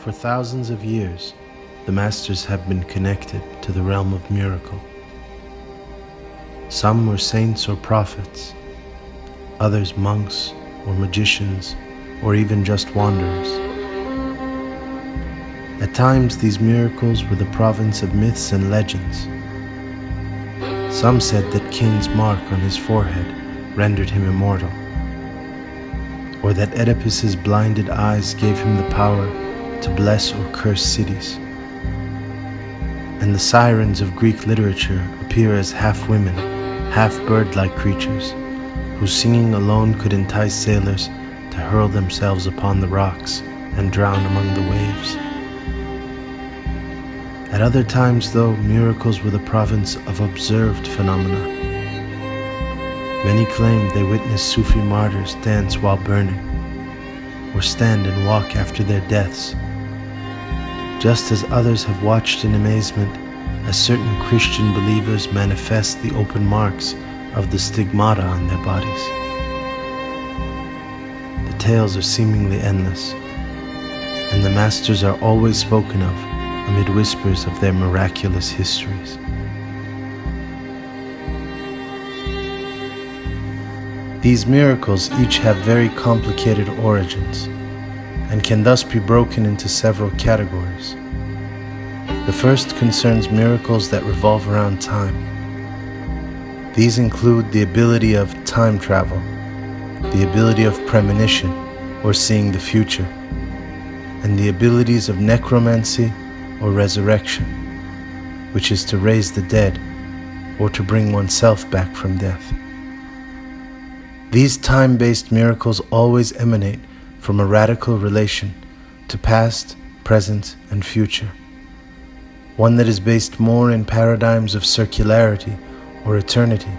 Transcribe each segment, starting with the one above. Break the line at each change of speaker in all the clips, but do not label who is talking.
For thousands of years, the masters have been connected to the realm of miracle. Some were saints or prophets, others monks or magicians, or even just wanderers. At times, these miracles were the province of myths and legends. Some said that Cain's mark on his forehead rendered him immortal, or that Oedipus's blinded eyes gave him the power to bless or curse cities. And the sirens of Greek literature appear as half women, half bird-like creatures, whose singing alone could entice sailors to hurl themselves upon the rocks and drown among the waves. At other times, though, miracles were the province of observed phenomena. Many claimed they witnessed Sufi martyrs dance while burning, or stand and walk after their deaths, just as others have watched in amazement as certain Christian believers manifest the open marks of the stigmata on their bodies. The tales are seemingly endless, and the masters are always spoken of amid whispers of their miraculous histories. These miracles each have very complicated origins, and can thus be broken into several categories. The first concerns miracles that revolve around time. These include the ability of time travel, the ability of premonition, or seeing the future, and the abilities of necromancy or resurrection, which is to raise the dead or to bring oneself back from death. These time-based miracles always emanate from a radical relation to past, present, and future, one that is based more in paradigms of circularity or eternity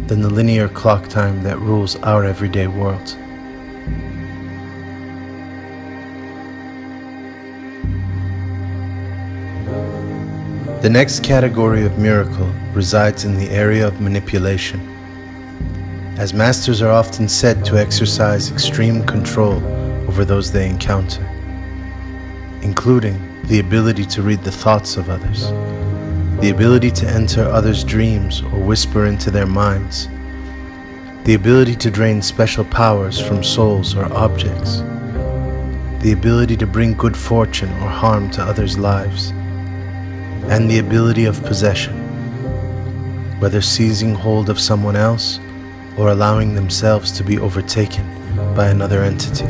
than the linear clock time that rules our everyday world. The next category of miracle resides in the area of manipulation, as masters are often said to exercise extreme control over those they encounter, including the ability to read the thoughts of others, the ability to enter others' dreams or whisper into their minds, the ability to drain special powers from souls or objects, the ability to bring good fortune or harm to others' lives, and the ability of possession, whether seizing hold of someone else or allowing themselves to be overtaken by another entity.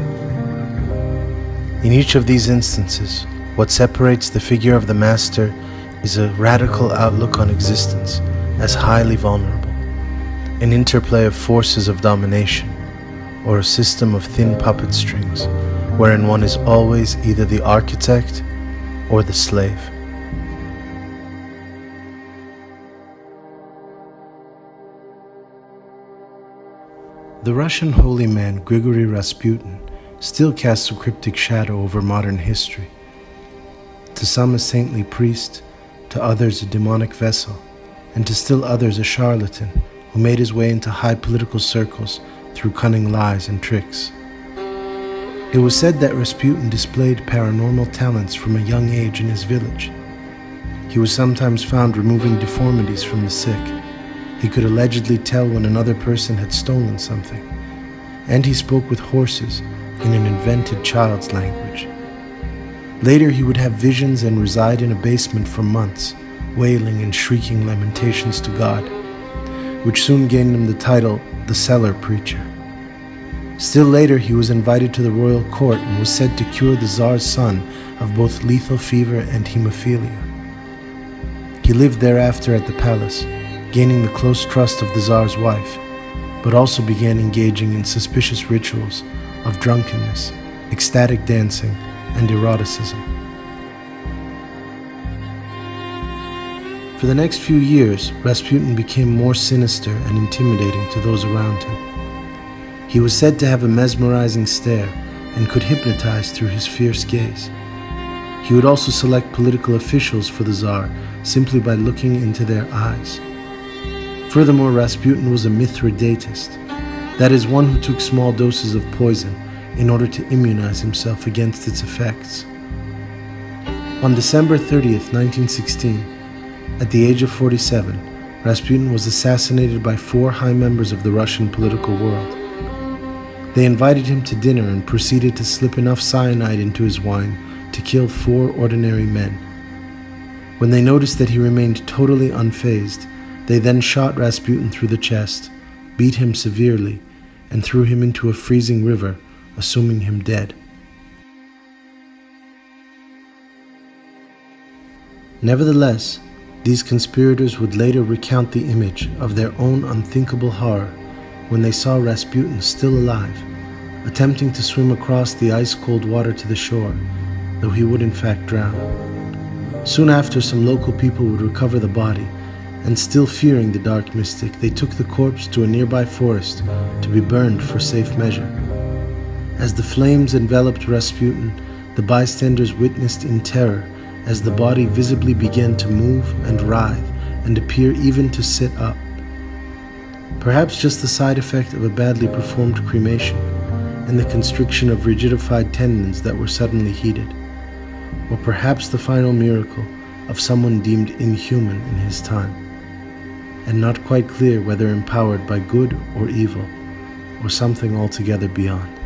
In each of these instances, what separates the figure of the master is a radical outlook on existence as highly vulnerable, an interplay of forces of domination, or a system of thin puppet strings, wherein one is always either the architect or the slave. The Russian holy man Grigory Rasputin still casts a cryptic shadow over modern history. To some a saintly priest, to others a demonic vessel, and to still others a charlatan who made his way into high political circles through cunning lies and tricks. It was said that Rasputin displayed paranormal talents from a young age in his village. He was sometimes found removing deformities from the sick. He could allegedly tell when another person had stolen something, and he spoke with horses in an invented child's language. Later he would have visions and reside in a basement for months, wailing and shrieking lamentations to God, which soon gained him the title, the Cellar Preacher. Still later he was invited to the royal court and was said to cure the Tsar's son of both lethal fever and hemophilia. He lived thereafter at the palace, gaining the close trust of the Tsar's wife, but also began engaging in suspicious rituals of drunkenness, ecstatic dancing, and eroticism. For the next few years, Rasputin became more sinister and intimidating to those around him. He was said to have a mesmerizing stare and could hypnotize through his fierce gaze. He would also select political officials for the Tsar simply by looking into their eyes. Furthermore, Rasputin was a Mithridatist, that is, one who took small doses of poison in order to immunize himself against its effects. On December 30th, 1916, at the age of 47, Rasputin was assassinated by 4 high members of the Russian political world. They invited him to dinner and proceeded to slip enough cyanide into his wine to kill 4 ordinary men. When they noticed that he remained totally unfazed, they then shot Rasputin through the chest, beat him severely, and threw him into a freezing river, assuming him dead. Nevertheless, these conspirators would later recount the image of their own unthinkable horror when they saw Rasputin still alive, attempting to swim across the ice-cold water to the shore, though he would in fact drown. Soon after, some local people would recover the body, and still fearing the dark mystic, they took the corpse to a nearby forest to be burned for safe measure. As the flames enveloped Rasputin, the bystanders witnessed in terror as the body visibly began to move and writhe and appear even to sit up. Perhaps just the side effect of a badly performed cremation and the constriction of rigidified tendons that were suddenly heated, or perhaps the final miracle of someone deemed inhuman in his time, and not quite clear whether empowered by good or evil, or something altogether beyond.